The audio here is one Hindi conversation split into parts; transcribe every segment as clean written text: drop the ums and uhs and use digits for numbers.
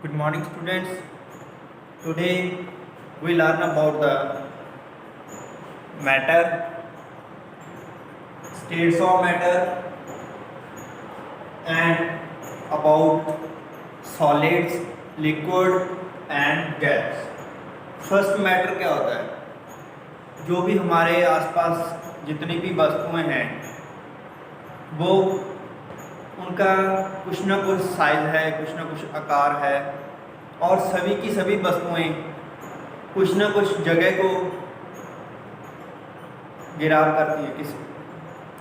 Good morning, students. Today we learn about the matter, states of matter, and about solids, liquid and gas. First matter क्या होता है? जो भी हमारे आसपास जितनी भी वस्तुएं हैं वो उनका कुछ ना कुछ साइज है, कुछ ना कुछ आकार है और सभी की सभी वस्तुएं कुछ ना कुछ जगह को गिराव करती है,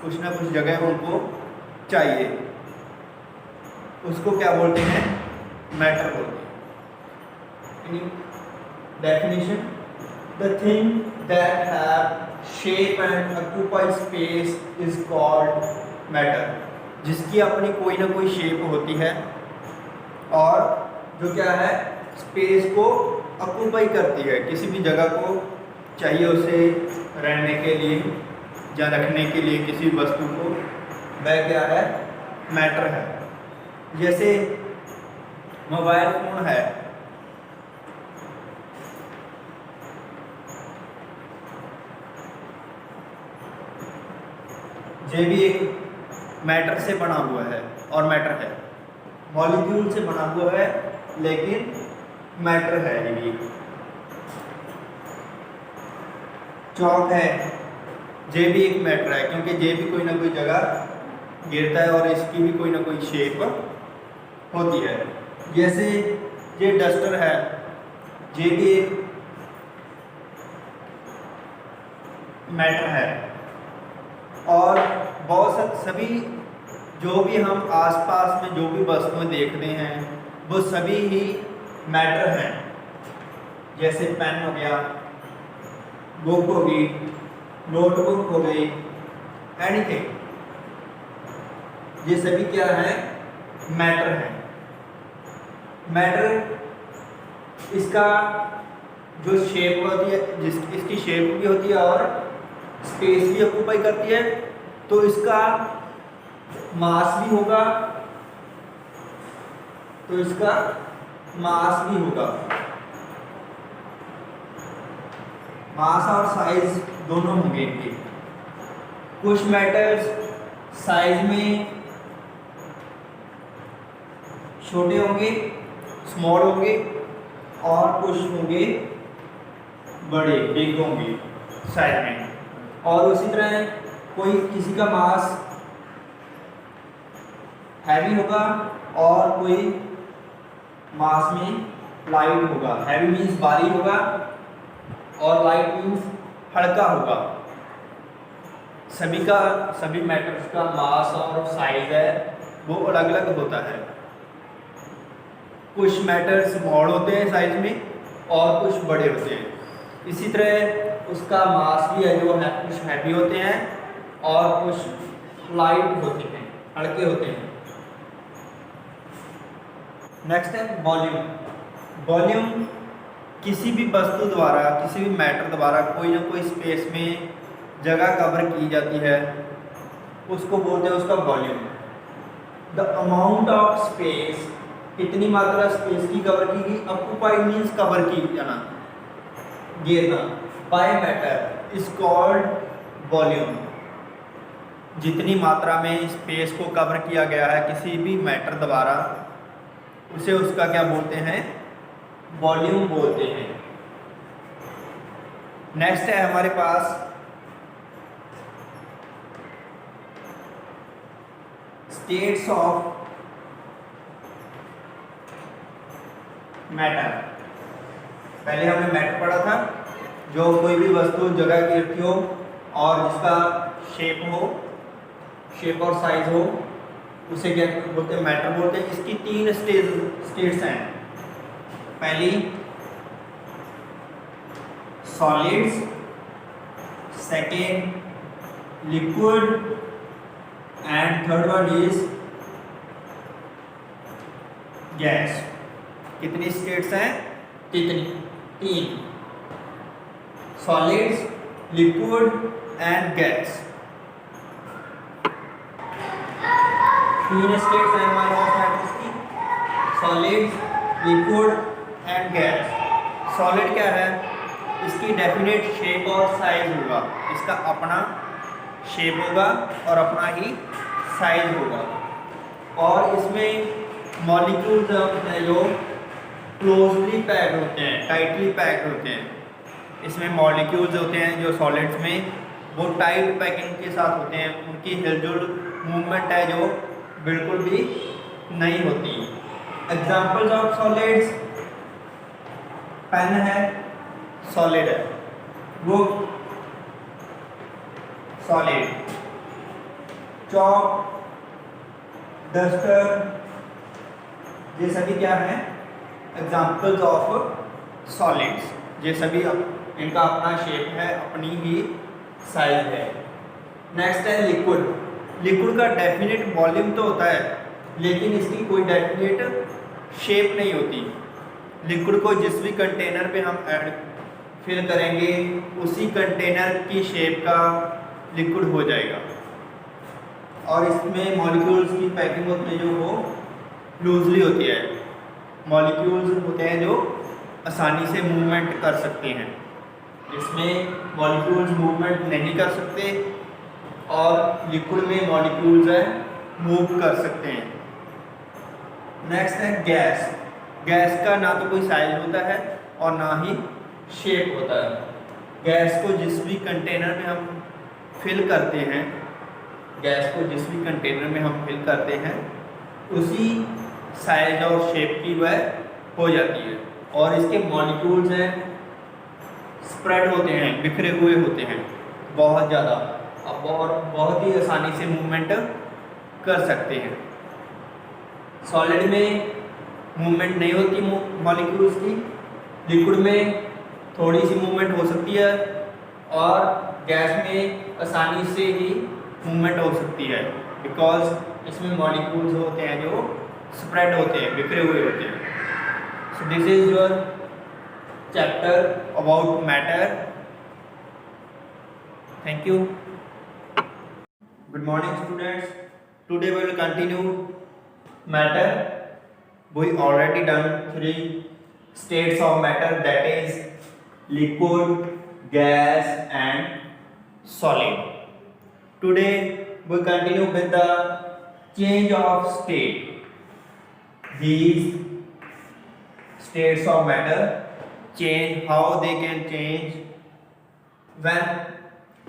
कुछ ना कुछ जगह उनको चाहिए, उसको क्या बोलते हैं? मैटर बोलते हैं। Definition: the thing that have shape and occupy space is called matter. जिसकी अपनी कोई ना कोई शेप होती है और जो क्या है, स्पेस को ऑक्यूपाई करती है, किसी भी जगह को चाहिए उसे रहने के लिए या रखने के लिए किसी वस्तु को, वह क्या है? मैटर है। जैसे मोबाइल फोन है, ये भी एक मैटर से बना हुआ है और मैटर है, मॉलिक्यूल से बना हुआ है लेकिन मैटर है। ये भी चौक है, ये भी एक मैटर है क्योंकि ये भी कोई ना कोई जगह गिरता है और इसकी भी कोई ना कोई शेप होती है। जैसे ये डस्टर है, ये भी एक मैटर है। और बहुत सभी जो भी हम आसपास में जो भी वस्तुएं देखते हैं वो सभी ही मैटर हैं। जैसे पेन हो गया, बुक होगी, नोटबुक हो गई, एनीथिंग, ये सभी क्या है? मैटर है। मैटर इसका जो शेप होती है, इसकी शेप भी होती है और स्पेस भी ऑक्यूपाई करती है, तो इसका मास भी होगा, तो इसका मास भी होगा। मास और साइज दोनों होंगे इनके। कुछ मैटर्स साइज में छोटे होंगे, स्मॉल होंगे, और कुछ होंगे बड़े, बिग होंगे साइज में। और उसी तरह कोई किसी का मास हैवी होगा और कोई मास में लाइट होगा। हैवी मीन्स भारी होगा और लाइट मीन्स हल्का होगा। सभी मैटर्स का मास और साइज है वो अलग अलग होता है। कुछ मैटर स्मॉल होते हैं साइज में और कुछ बड़े होते हैं। इसी तरह उसका मास भी है जो है, कुछ हैवी होते हैं और कुछ लाइट होते हैं, हल्के होते हैं। नेक्स्ट है वॉल्यूम। वॉल्यूम किसी भी वस्तु द्वारा, किसी भी मैटर द्वारा कोई ना कोई स्पेस में जगह कवर की जाती है, उसको बोलते हैं उसका volume. The amount of space, कितनी मात्रा स्पेस की कवर की गई, ऑक्यूपाइड मीन्स कवर की जाना, घेरना, by matter is called volume. जितनी मात्रा में स्पेस को कवर किया गया है किसी भी मैटर द्वारा, उसे उसका क्या बोलते हैं? वॉल्यूम बोलते हैं। नेक्स्ट है हमारे पास स्टेट्स ऑफ मैटर। पहले हमने मैटर पढ़ा था, जो कोई भी वस्तु जगह गिरती हो और जिसका शेप हो, शेप और साइज हो, उसे क्या बोलते हैं? मैटर बोलते हैं। इसकी तीन स्टेट्स हैं। पहली solids, second liquid and third one is gas. कितनी स्टेट्स हैं? तीन। Solids, liquid and gas. तीन स्टेट्स हैं हमारे पास मैटर्स की, solids, liquid and gas. Solid क्या है, इसकी डेफिनेट शेप और साइज होगा, इसका अपना शेप होगा और अपना ही साइज होगा, और इसमें मॉलिक्यूल्स हैं जो क्लोजली पैक्ड होते हैं, टाइटली पैक्ड होते हैं। इसमें मॉलिक्यूल्स होते हैं जो सॉलिड्स में, वो टाइट पैकिंग के साथ होते हैं, उनकी हिलजुल मूवमेंट है जो बिल्कुल भी नहीं होती। एग्जाम्पल्स ऑफ सॉलिड्स, पेन है सॉलिड है, बुक सॉलिड, चॉक, डस्टर, ये सभी क्या है एग्जाम्पल्स ऑफ सॉलिड्स। ये सभी इनका अपना शेप है, अपनी ही साइज है। नेक्स्ट है लिक्विड। लिक्विड का डेफिनेट वॉल्यूम तो होता है, लेकिन इसकी कोई डेफिनेट शेप नहीं होती। लिक्विड को जिस भी कंटेनर पे हम ऐड फिल करेंगे, उसी कंटेनर की शेप का लिक्विड हो जाएगा, और इसमें मॉलिक्यूल्स की पैकिंग होती है जो वो लूजली होती है। मॉलिक्यूल्स होते हैं जो आसानी से मूवमेंट कर सकते हैं, इसमें मॉलिक्यूल्स मूवमेंट नहीं कर सकते, और लिक्विड में मॉलिक्यूल्स हैं मूव कर सकते हैं। नेक्स्ट है गैस। गैस का ना तो कोई साइज होता है और ना ही शेप होता है। गैस को जिस भी कंटेनर में हम फिल करते हैं, गैस को जिस भी कंटेनर में हम फिल करते हैं, उसी साइज और शेप की वह हो जाती है, और इसके मॉलिक्यूल्स हैं स्प्रेड होते हैं, बिखरे हुए होते हैं बहुत ज़्यादा, अब बहुत ही आसानी से मूवमेंट कर सकते हैं। सॉलिड में मूवमेंट नहीं होती मॉलिक्यूल्स की, लिक्विड में थोड़ी सी मूवमेंट हो सकती है, और गैस में आसानी से ही मूवमेंट हो सकती है, बिकॉज इसमें मॉलिक्यूल्स होते हैं जो स्प्रेड होते हैं, बिखरे हुए होते हैं। So this is your chapter about matter. Thank you. Good morning students, today we will continue matter. We already done 3 states of matter, that is liquid, gas and solid. Today we continue with the change of state. These states of matter change, how they can change. When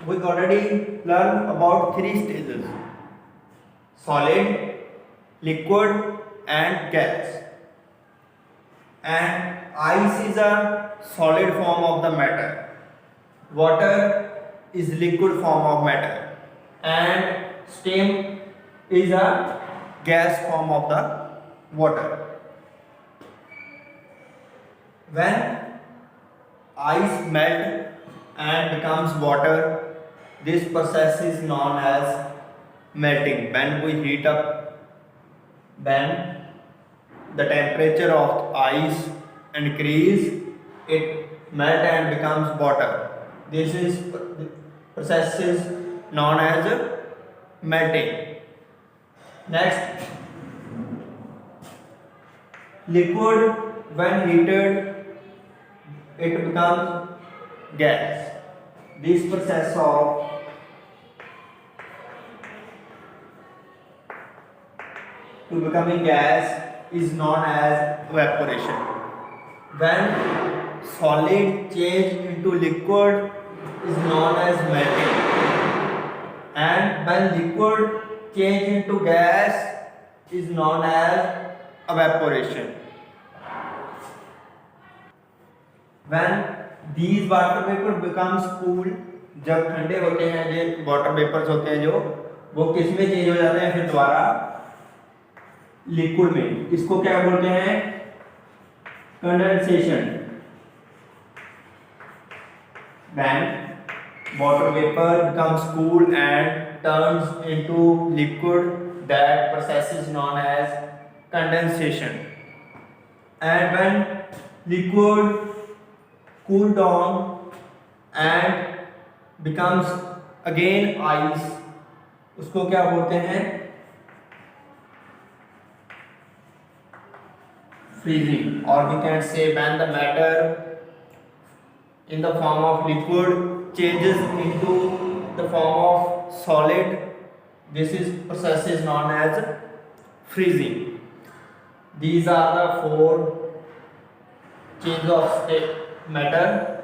we already learned about 3 stages: solid, liquid and gas. And ice is a solid form of the matter, water is liquid form of matter, and steam is a gas form of the water. When ice melt and becomes water, this process is known as melting. When we heat up, when the temperature of ice increase, it melt and becomes water. This is process is known as melting. Next, liquid when heated it becomes gas. This process of to becoming gas is known as evaporation. When solid change into liquid is known as melting, and when liquid change into gas is known as evaporation. When these water vapor becomes cool, जब ठंडे होते हैं ये वाटर वेपर्स होते हैं जो वो किस में चेंज हो जाते हैं फिर दोबारा लिक्विड में। इसको क्या बोलते हैं? Condensation. When water vapor becomes cool and turns into liquid, that process is known as condensation. And when liquid cool down and becomes again ice, उसको क्या बोलते हैं? freezing, or we can say when the matter in the form of liquid changes into the form of solid. This is process is known as freezing. These are the four change of state matter.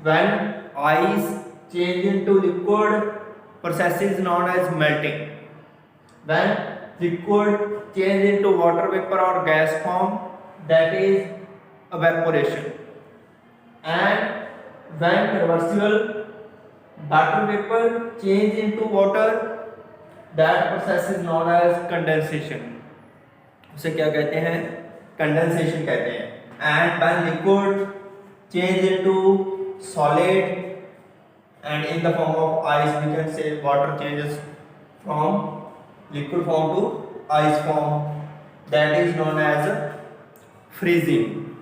When ice change into liquid, process is known as melting. When liquid change into water vapor or gas form, that is evaporation. And when reversible water vapor change into water, that process is known as condensation. उसे क्या कहते हैं? कंडेंसेशन कहते हैं. And when liquid change into solid, and in the form of ice we can say water changes from liquid form to ice form, that is known as freezing.